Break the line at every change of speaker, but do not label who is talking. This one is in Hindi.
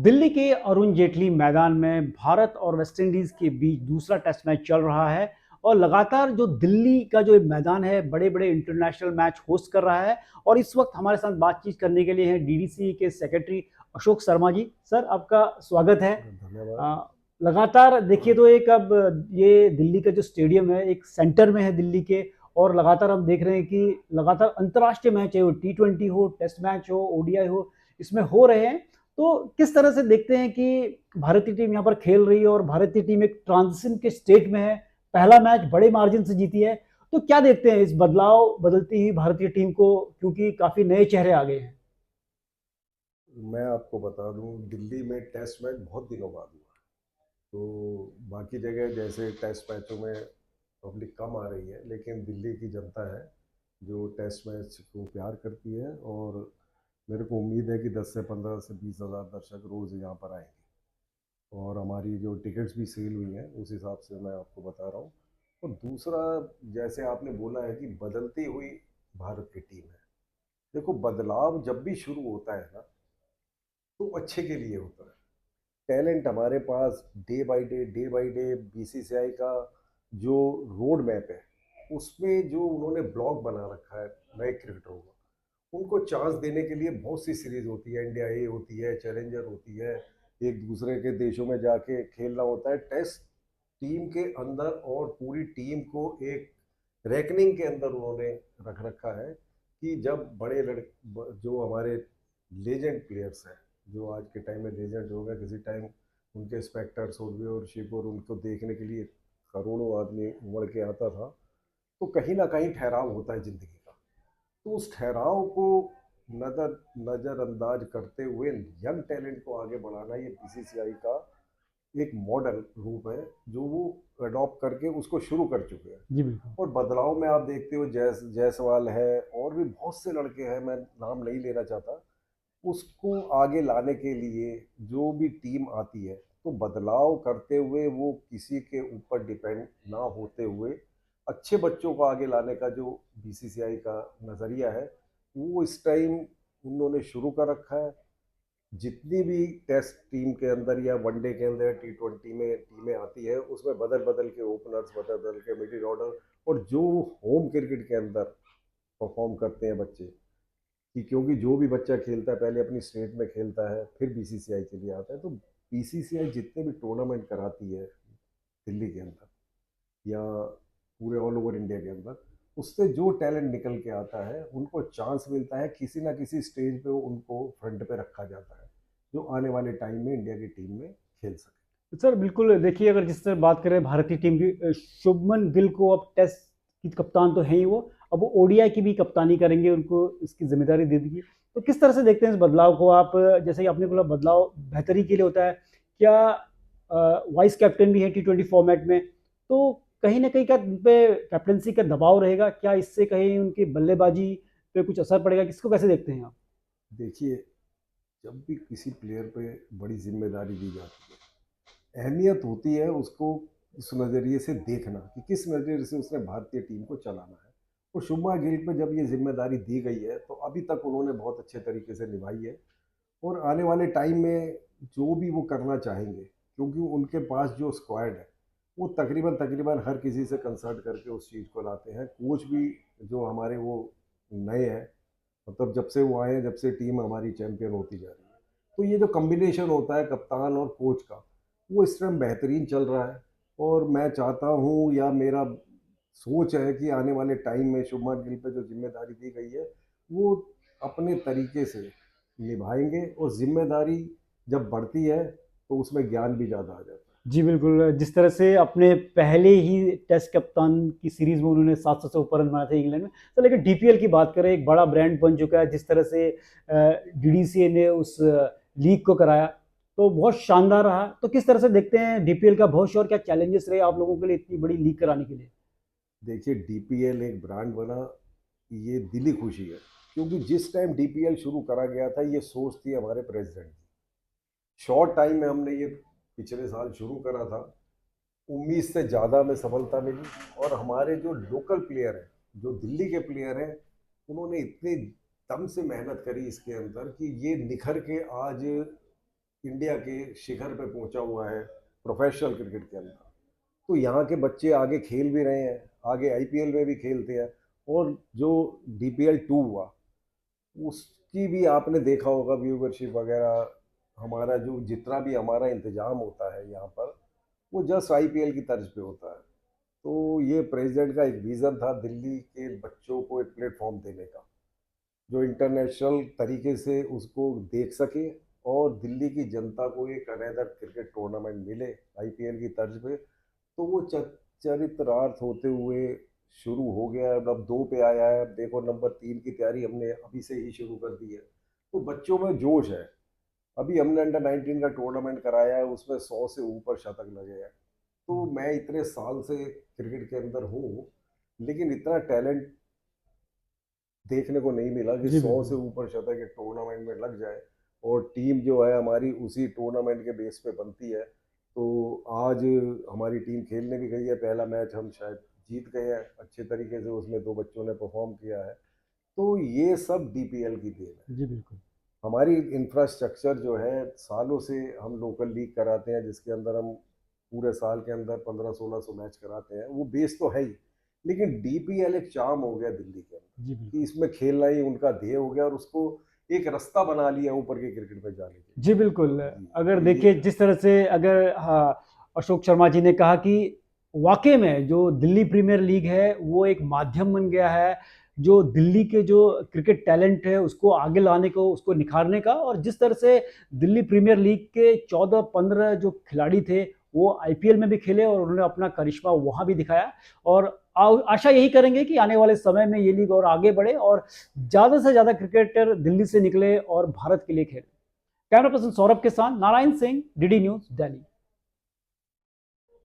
दिल्ली के अरुण जेटली मैदान में भारत और वेस्टइंडीज के बीच दूसरा टेस्ट मैच चल रहा है। और लगातार जो दिल्ली का जो मैदान है बड़े बड़े इंटरनेशनल मैच होस्ट कर रहा है। और इस वक्त हमारे साथ बातचीत करने के लिए हैं डीडीसी के सेक्रेटरी अशोक शर्मा जी। सर, आपका स्वागत है।
धन्यवाद।
अ, लगातार देखिए तो एक अब ये दिल्ली का जो स्टेडियम है एक सेंटर में है दिल्ली के। और लगातार हम देख रहे हैं कि लगातार अंतर्राष्ट्रीय मैच है, वो T20 हो, टेस्ट मैच हो, ओडीआई हो, इसमें हो रहे हैं। तो किस तरह से देखते हैं कि भारतीय टीम यहाँ पर खेल रही है और भारतीय टीम एक ट्रांजिशन के स्टेट में है। पहला मैच बड़े मार्जिन से जीती है। तो क्या देखते हैं इस बदलती हुई भारतीय टीम को, क्योंकि काफी नए चेहरे आ गए हैं।
मैं आपको बता दूं, दिल्ली में टेस्ट मैच बहुत दिनों बाद हुआ। तो बाकी जगह जैसे टेस्ट मैचों में पब्लिक कम आ रही है, लेकिन दिल्ली की जनता है जो टेस्ट मैच को प्यार करती है। और मेरे को उम्मीद है कि 10 से 15 से 20 हज़ार दर्शक रोज़ यहाँ पर आएंगे। और हमारी जो टिकट्स भी सेल हुई हैं उस हिसाब से मैं आपको बता रहा हूँ। और दूसरा, जैसे आपने बोला है कि बदलती हुई भारत की टीम है। देखो, बदलाव जब भी शुरू होता है ना, तो अच्छे के लिए होता है। टैलेंट हमारे पास डे बाय डे बीसीसीआई का जो रोड मैप है, उसमें जो उन्होंने ब्लॉक बना रखा है नए क्रिकेटरों को, उनको चांस देने के लिए बहुत सी सीरीज होती है। इंडिया ए होती है, चैलेंजर होती है, एक दूसरे के देशों में जाके खेलना होता है। टेस्ट टीम के अंदर और पूरी टीम को एक रैकनिंग के अंदर उन्होंने रख रखा है कि जब बड़े जो हमारे लेजेंड प्लेयर्स हैं, जो आज के टाइम में लेजेंड हो गए, किसी टाइम उनके स्पेक्टर्स हो गए और शिप, और उनको देखने के लिए करोड़ों आदमी उमड़ के आता था। तो कहीं ना कहीं ठहराव होता है जिंदगी का। तो उस ठहराव को नजर नज़रअंदाज करते हुए यंग टैलेंट को आगे बढ़ाना, ये बीसीसीआई का एक मॉडल रूप है जो वो अडॉप्ट करके उसको शुरू कर चुके हैं।
जी बिल्कुल।
और बदलाव में आप देखते हो, जायसवाल है और भी बहुत से लड़के हैं, मैं नाम नहीं लेना चाहता। उसको आगे लाने के लिए जो भी टीम आती है, तो बदलाव करते हुए वो किसी के ऊपर डिपेंड ना होते हुए अच्छे बच्चों को आगे लाने का जो बीसीसीआई का नज़रिया है, वो इस टाइम उन्होंने शुरू कर रखा है। जितनी भी टेस्ट टीम के अंदर या वनडे के अंदर T20 में टीमें आती है, उसमें बदल बदल के ओपनर्स, बदल बदल के मिडिल ऑर्डर, और जो होम क्रिकेट के अंदर परफॉर्म करते हैं बच्चे, कि क्योंकि जो भी बच्चा खेलता है पहले अपनी स्टेट में खेलता है, फिर बीसीसीआई के लिए आता है। तो बीसीसीआई जितने भी टूर्नामेंट कराती है दिल्ली के अंदर या पूरे ऑल ओवर इंडिया के अंदर, उससे जो टैलेंट निकल के आता है उनको चांस मिलता है, किसी ना किसी स्टेज पे उनको फ्रंट पे रखा जाता है, जो आने वाले टाइम में इंडिया की टीम में खेल सके।
सर बिल्कुल, देखिए अगर जिस तरह बात करें भारतीय टीम की, शुभमन गिल को अब टेस्ट की कप्तान तो है ही वो। अब वो ओडीआई की भी कप्तानी करेंगे, उनको इसकी जिम्मेदारी दे दी। तो किस तरह से देखते हैं इस बदलाव को आप? जैसे कि आपने बोला बदलाव बेहतरी के लिए होता है। क्या वाइस कैप्टन भी है T20 फॉर्मेट में? तो कहीं ना कहीं क्या उन पे कैप्टनसी का दबाव रहेगा? क्या इससे कहीं उनकी बल्लेबाजी पे कुछ असर पड़ेगा? किसको कैसे देखते हैं आप?
देखिए, जब भी किसी प्लेयर पे बड़ी जिम्मेदारी दी जाती है, अहमियत होती है उसको उस नज़रिए से देखना कि किस नज़रिए से उसने भारतीय टीम को चलाना है। और शुभमान गिल पे जब ये जिम्मेदारी दी गई है, तो अभी तक उन्होंने बहुत अच्छे तरीके से निभाई है। और आने वाले टाइम में जो भी वो करना चाहेंगे, क्योंकि उनके पास जो स्क्वाड है, वो तकरीबन तकरीबन हर किसी से कंसल्ट करके उस चीज़ को लाते हैं। कोच भी जो हमारे वो नए हैं, मतलब जब से वो आए हैं, जब से टीम हमारी चैंपियन होती जा रही है, तो ये जो कम्बिनेशन होता है कप्तान और कोच का, वो इस टाइम बेहतरीन चल रहा है। और मैं चाहता हूँ, या मेरा सोच है कि आने वाले टाइम में शुभमान गिल पे जो जिम्मेदारी दी गई है, वो अपने तरीके से निभाएंगे। और जिम्मेदारी जब बढ़ती है तो उसमें ज्ञान भी ज़्यादा आ जाता
जी बिल्कुल, जिस तरह से अपने पहले ही टेस्ट कप्तान की सीरीज में उन्होंने 700 से ऊपर रन बनाए थे इंग्लैंड में। तो लेकिन डीपीएल की बात करें, एक बड़ा ब्रांड बन चुका है। जिस तरह से डीडीसीए ने उस लीग को कराया, तो बहुत शानदार रहा। तो किस तरह से देखते हैं डीपीएल का भविष्य और क्या चैलेंजेस रहे आप लोगों के लिए इतनी बड़ी लीग कराने के लिए?
है। देखिए, डीपीएल एक ब्रांड बना, ये दिली खुशी है। क्योंकि जिस टाइम डीपीएल शुरू करा गया था, ये सोच थी हमारे प्रेसिडेंट की। शॉर्ट टाइम में हमने ये पिछले साल शुरू करा था, उम्मीद से ज़्यादा में सफलता मिली। और हमारे जो लोकल प्लेयर हैं, जो दिल्ली के प्लेयर हैं, उन्होंने इतने दम से मेहनत करी इसके अंदर कि ये निखर के आज इंडिया के शिखर पे पहुंचा हुआ है प्रोफेशनल क्रिकेट के अंदर। तो यहाँ के बच्चे आगे खेल भी रहे हैं, आगे आईपीएल में भी खेलते हैं। और जो DPL 2 हुआ उसकी भी आपने देखा होगा व्यूवरशिप वगैरह। हमारा जो जितना भी हमारा इंतजाम होता है यहाँ पर, वो जस्ट आईपीएल की तर्ज पे होता है। तो ये प्रेसिडेंट का एक विज़न था दिल्ली के बच्चों को एक प्लेटफॉर्म देने का, जो इंटरनेशनल तरीके से उसको देख सके और दिल्ली की जनता को एक अनदर क्रिकेट टूर्नामेंट मिले आईपीएल की तर्ज पे। तो वो चरितार्थ होते हुए शुरू हो गया है। अब 2 पे आया है, अब देखो नंबर 3 की तैयारी हमने अभी से ही शुरू कर दी है। तो बच्चों में जोश है। अभी हमने अंडर 19 का टूर्नामेंट कराया है, उसमें 100 से ऊपर शतक लगे हैं। तो मैं इतने साल से क्रिकेट के अंदर हूँ, लेकिन इतना टैलेंट देखने को नहीं मिला कि
जी
100 से
बिल्कुल।
ऊपर शतक एक टूर्नामेंट में लग जाए। और टीम जो है हमारी उसी टूर्नामेंट के बेस पे बनती है। तो आज हमारी टीम खेलने भी गई है, पहला मैच हम शायद जीत गए हैं अच्छे तरीके से, उसमें 2 बच्चों ने परफॉर्म किया है। तो ये सब DPL की देन है।
जी बिल्कुल।
हमारी इंफ्रास्ट्रक्चर जो है, सालों से हम लोकल लीग कराते हैं जिसके अंदर हम पूरे साल के अंदर 1500-1600 मैच कराते हैं, वो बेस तो है ही। लेकिन DPL एक चार्म हो गया दिल्ली के अंदर
जी
कि
बिल्कुल।
इसमें खेलना ही उनका ध्येय हो गया और उसको एक रास्ता बना लिया ऊपर के क्रिकेट में जाने के
जी बिल्कुल।
लिए। जी,
अगर
तो
देखिए
ये
जिस तरह से अगर हाँ, अशोक शर्मा जी ने कहा कि वाक़ई में जो दिल्ली प्रीमियर लीग है वो एक माध्यम बन गया है, जो दिल्ली के जो क्रिकेट टैलेंट है उसको आगे लाने को, उसको निखारने का। और जिस तरह से दिल्ली प्रीमियर लीग के 14-15 जो खिलाड़ी थे वो आईपीएल में भी खेले और उन्होंने अपना करिश्मा वहाँ भी दिखाया। और आशा यही करेंगे कि आने वाले समय में ये लीग और आगे बढ़े और ज़्यादा से ज़्यादा क्रिकेटर दिल्ली से निकले और भारत के लिए खेलें। कैमरा पर्सन सौरभ के साथ नारायण सिंह, DD न्यूज़, दिल्ली।